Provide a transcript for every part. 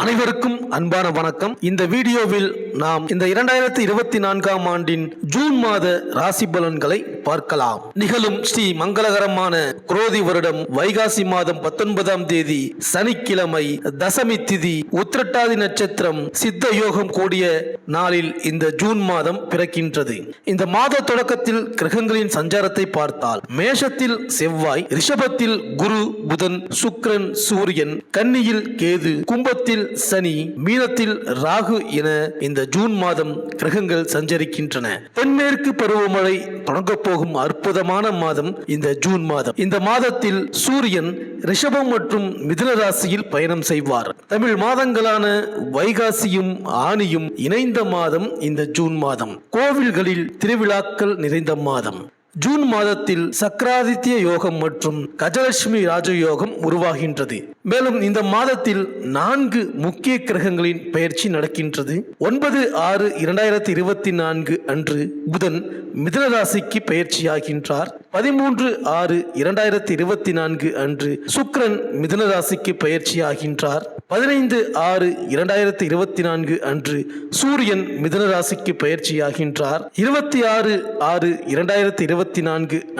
அனைவருக்கும் அன்பான வணக்கம். இந்த வீடியோவில் நாம் இந்த 2024ஆம் ஆண்டின் ஜூன் மாத ராசி பலன்களை பார்க்கலாம். நிகழும் ஸ்ரீ மங்களகரமான குரோதி வருடம் வைகாசி மாதம் 19ஆம் தேதி சனிக்கிழமை தசமி திதி உத்திரட்டாதி நட்சத்திரம் சித்த யோகம் கூடிய நாளில் இந்த ஜூன் மாதம் பிறக்கின்றது. இந்த மாத தொடக்கத்தில் கிரகங்களின் சஞ்சாரத்தை பார்த்தால் மேஷத்தில் செவ்வாய், ரிஷபத்தில் குரு, புதன், சுக்கிரன், சூரியன், கன்னியில் கேது, கும்பத்தில் சனி, மீனத்தில் ராகு என இந்த ஜூன் மாதம் கிரகங்கள் சஞ்சரிக்கின்றன. தென்மேற்கு பருவமழை தொடங்கப் போகும் அற்புதமான மாதம் இந்த ஜூன் மாதம். இந்த மாதத்தில் சூரியன் ரிஷபம் மற்றும் மிதுன ராசியில் பயணம் செய்வார். தமிழ் மாதங்களான வைகாசியும் ஆனியும் இணைந்த மாதம் இந்த ஜூன் மாதம். கோவில்களில் திருவிழாக்கள் நிறைந்த மாதம். ஜூன் மாதத்தில் சக்கராதித்ய யோகம் மற்றும் கஜலட்சுமி ராஜயோகம் உருவாகின்றது. மேலும் இந்த மாதத்தில் 4 முக்கிய கிரகங்களின் பெயர்ச்சி நடக்கின்றது. 9/6/2024 அன்று புதன் மிதுன ராசிக்கு பெயர்ச்சியாகின்றார். 13/6/2024 அன்று சுக்கிரன் மிதுன ராசிக்கு பெயர்ச்சியாகின்றார். 15/6/2024 அன்று சூரியன் மிதுன ராசிக்கு பெயர்ச்சியாகின்றார். 26/6/2024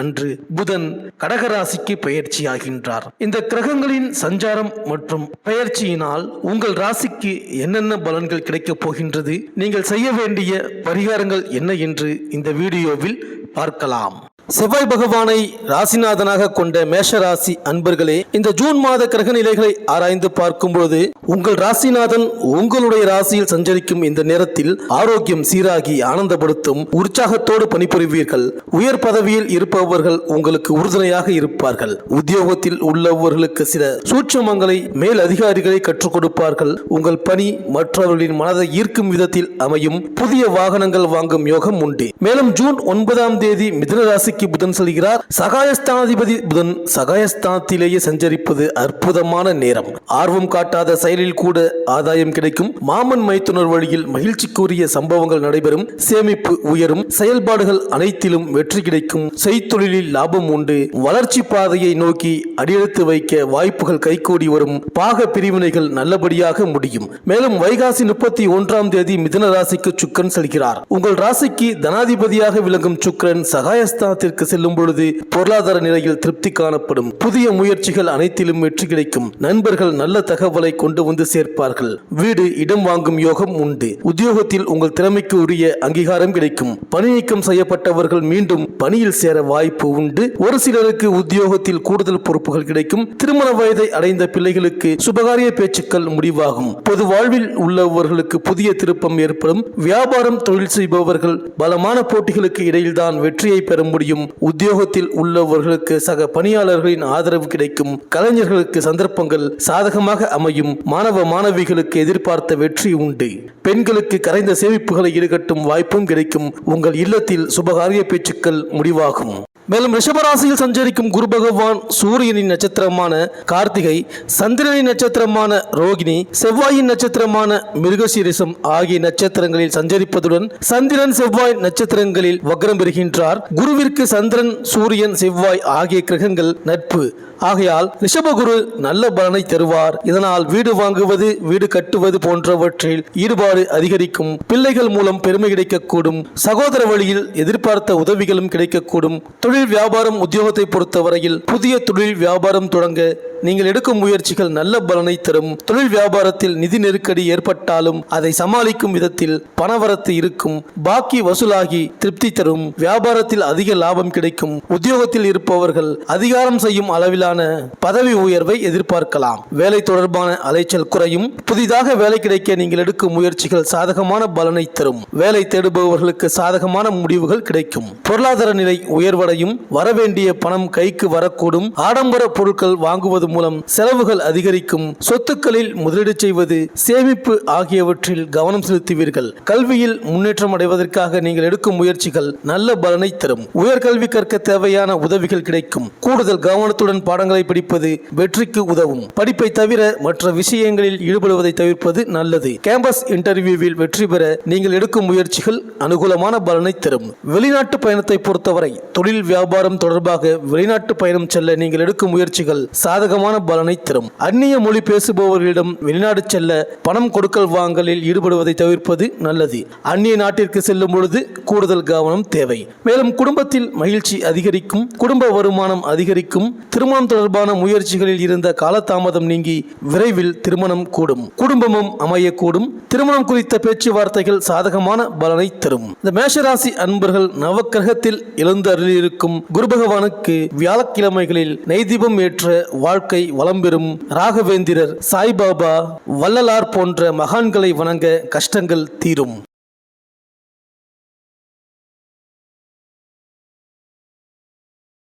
அன்று புதன் கடகராசிக்கு பெயர்ச்சியாகின்றார். இந்த கிரகங்களின் சஞ்சாரம் மற்றும் பெயர்ச்சியினால் உங்கள் ராசிக்கு என்னென்ன பலன்கள் கிடைக்கப் போகின்றது, நீங்கள் செய்ய வேண்டிய பரிகாரங்கள் என்ன என்று இந்த வீடியோவில் பார்க்கலாம். செவ்வாய் பகவானை ராசிநாதனாக கொண்ட மேஷ ராசி அன்பர்களே, இந்த ஜூன் மாத கிரக நிலைகளை ஆராய்ந்து பார்க்கும் பொழுது உங்கள் ராசிநாதன் உங்களுடைய ராசியில் சஞ்சரிக்கும் இந்த நேரத்தில் ஆரோக்கியம் சீராகி ஆனந்தப்படுத்தும் உற்சாகத்தோடு பணிபுரிவீர்கள். உயர் பதவியில் இருப்பவர்கள் உங்களுக்கு உறுதுணையாக இருப்பார்கள். உத்தியோகத்தில் உள்ளவர்களுக்கு சில சூட்சமங்களை மேல் அதிகாரிகளை கற்றுக் கொடுப்பார்கள். உங்கள் பணி மற்றவர்களின் மனதை ஈர்க்கும் விதத்தில் அமையும். புதிய வாகனங்கள் வாங்கும் யோகம் உண்டு. மேலும் ஜூன் 9ஆம் தேதி மிதுன ராசி புதன் செல்கிறார். சகாயஸ்தானாதிபதி புதன் சகாயஸ்தானத்திலேயே சஞ்சரிப்பது அற்புதமான நேரம். ஆர்வம் காட்டாத செயலில் கூட ஆதாயம் கிடைக்கும். மாமன் மைத்துனர் வழியில் மகிழ்ச்சிக்குரிய சம்பவங்கள் நடைபெறும். சேமிப்பு உயரும். செயல்பாடுகள் அனைத்திலும் வெற்றி கிடைக்கும். செய்தொழிலில் லாபம் உண்டு. வளர்ச்சி பாதையை நோக்கி அடியெடுத்து வைக்க வாய்ப்புகள் கைகூடி வரும். பாக பிரிவினைகள் நல்லபடியாக முடியும். மேலும் வைகாசி 31ஆம் தேதி மிதுன ராசிக்கு சுக்கிரன் செல்கிறார். உங்கள் ராசிக்கு தனாதிபதியாக விளங்கும் சுக்கிரன் சகாயஸ்தானத்தில் செல்லும் பொழுது பொருளாதார நிலையில் திருப்தி காணப்படும். புதிய முயற்சிகள் அனைத்திலும் வெற்றி கிடைக்கும். நண்பர்கள் நல்ல தகவலை கொண்டு வந்து சேர்ப்பார்கள். வீடு இடம் வாங்கும் யோகம் உண்டு. உத்தியோகத்தில் உங்கள் திறமைக்கு உரிய அங்கீகாரம் கிடைக்கும். பணி நீக்கம் செய்யப்பட்டவர்கள் மீண்டும் பணியில் சேர வாய்ப்பு உண்டு. ஒரு சிலருக்கு உத்தியோகத்தில் கூடுதல் பொறுப்புகள் கிடைக்கும். திருமண வயதை அடைந்த பிள்ளைகளுக்கு சுபகாரிய பேச்சுக்கள் முடிவாகும். பொது வாழ்வில் உள்ளவர்களுக்கு புதிய திருப்பம் ஏற்படும். வியாபாரம் தொழில் செய்பவர்கள் பலமான போட்டிகளுக்கு இடையில்தான் வெற்றியை பெற முடியும். உத்தியோகத்தில் உள்ளவர்களுக்கு சக பணியாளர்களின் ஆதரவு கிடைக்கும். கலைஞர்களுக்கு சந்தர்ப்பங்கள் சாதகமாக அமையும். மாணவ மாணவிகளுக்கு எதிர்பார்த்த வெற்றி உண்டு. பெண்களுக்கு கரைந்த சேமிப்புகளை ஈடுகட்டும் வாய்ப்பும் கிடைக்கும். உங்கள் இல்லத்தில் சுபகாரிய பேச்சுக்கள் முடிவாகும். மேலும் ரிஷபராசியில் சஞ்சரிக்கும் குரு பகவான் சூரியனின் நட்சத்திரமான கார்த்திகை, சந்திரனின் நட்சத்திரமான ரோகிணி, செவ்வாயின் நட்சத்திரமான மிருகசீரிசம் ஆகிய நட்சத்திரங்களில் சஞ்சரிப்பதுடன் சந்திரன் செவ்வாய் நட்சத்திரங்களில் வக்ரம் பெறுகின்றார். குருவிற்கு சந்திரன், சூரியன், செவ்வாய் ஆகிய கிரகங்கள் நட்பு. ஆகையால் ரிஷபகுரு நல்ல பலனை தருவார். இதனால் வீடு வாங்குவது, வீடு கட்டுவது போன்றவற்றில் ஈடுபாடு அதிகரிக்கும். பிள்ளைகள் மூலம் பெருமை கிடைக்கக்கூடும். சகோதர வழியில் எதிர்பார்த்த உதவிகளும் கிடைக்கக்கூடும். தொழில் வியாபாரம் உத்தியோகத்தை பொறுத்தவரையில் புதிய தொழில் வியாபாரம் தொடங்க நீங்கள் எடுக்கும் முயற்சிகள் நல்ல பலனை தரும். தொழில் வியாபாரத்தில் நிதி நெருக்கடி ஏற்பட்டாலும் அதை சமாளிக்கும் விதத்தில் பணவரத்து இருக்கும். பாக்கி வசூலாகி திருப்தி தரும். வியாபாரத்தில் அதிக லாபம் கிடைக்கும். உத்தியோகத்தில் இருப்பவர்கள் அதிகாரம் செய்யும் அளவிலான பதவி உயர்வை எதிர்பார்க்கலாம். வேலை தொடர்பான அலைச்சல் குறையும். புதிதாக வேலை கிடைக்க நீங்கள் எடுக்கும் முயற்சிகள் சாதகமான பலனை தரும். வேலை தேடுபவர்களுக்கு சாதகமான முடிவுகள் கிடைக்கும். பொருளாதார நிலை உயர்வடையும். வரவேண்டிய பணம் கைக்கு வரக்கூடும். ஆடம்பர பொருட்கள் வாங்குவது மூலம் செலவுகள் அதிகரிக்கும். சொத்துக்களில் முதலீடு செய்வது, சேமிப்பு ஆகியவற்றில் கவனம் செலுத்துவீர்கள். கல்வியில் முன்னேற்றம் அடைவதற்காக நீங்கள் எடுக்கும் முயற்சிகள் நல்ல பலனை தரும். உயர்கல்வி கற்க தேவையான உதவிகள் கிடைக்கும். கூடுதல் கவனத்துடன் பாடங்களை படிப்பது வெற்றிக்கு உதவும். படிப்பை தவிர மற்ற விஷயங்களில் ஈடுபடுவதை தவிர்ப்பது நல்லது. கேம்பஸ் இன்டர்வியூவில் வெற்றி பெற நீங்கள் எடுக்கும் முயற்சிகள் அனுகூலமான பலனை தரும். வெளிநாட்டு பயணத்தை பொறுத்தவரை தொழில் வியாபாரம் தொடர்பாக வெளிநாட்டு பயணம் செல்ல நீங்கள் எடுக்கும் முயற்சிகள் சாதகமான சாதகமான பலனை தரும். அந்நிய மொழி பேசுபவர்களிடம் வெளிநாடு செல்ல பணம் கொடுக்கல் வாங்கலில் ஈடுபடுவதை தவிர்ப்பது நல்லது. அந்நிய நாட்டிற்கு செல்லும் பொழுது கூடுதல் கவனம் தேவை. மேலும் குடும்பத்தில் மகிழ்ச்சி அதிகரிக்கும், குடும்ப வருமானம் அதிகரிக்கும். திருமணம் தொடர்பான முயற்சிகளில் இருந்த காலதாமதம் நீங்கி விரைவில் திருமணம் கூடும், குடும்பமும் அமையக்கூடும். திருமணம் குறித்த பேச்சுவார்த்தைகள் சாதகமான பலனை தரும். இந்த மேஷராசி அன்பர்கள் நவக்கிரகத்தில் எழுந்தருளியிருக்கும் குரு பகவானுக்கு வியாழக்கிழமைகளில் நெய்தீபம் ஏற்ற வாழ்க்கை வளம் பெறும். ராகவேந்திரர், சாய்பாபா, வள்ளலார் போன்ற மகான்களை வணங்க கஷ்டங்கள் தீரும்.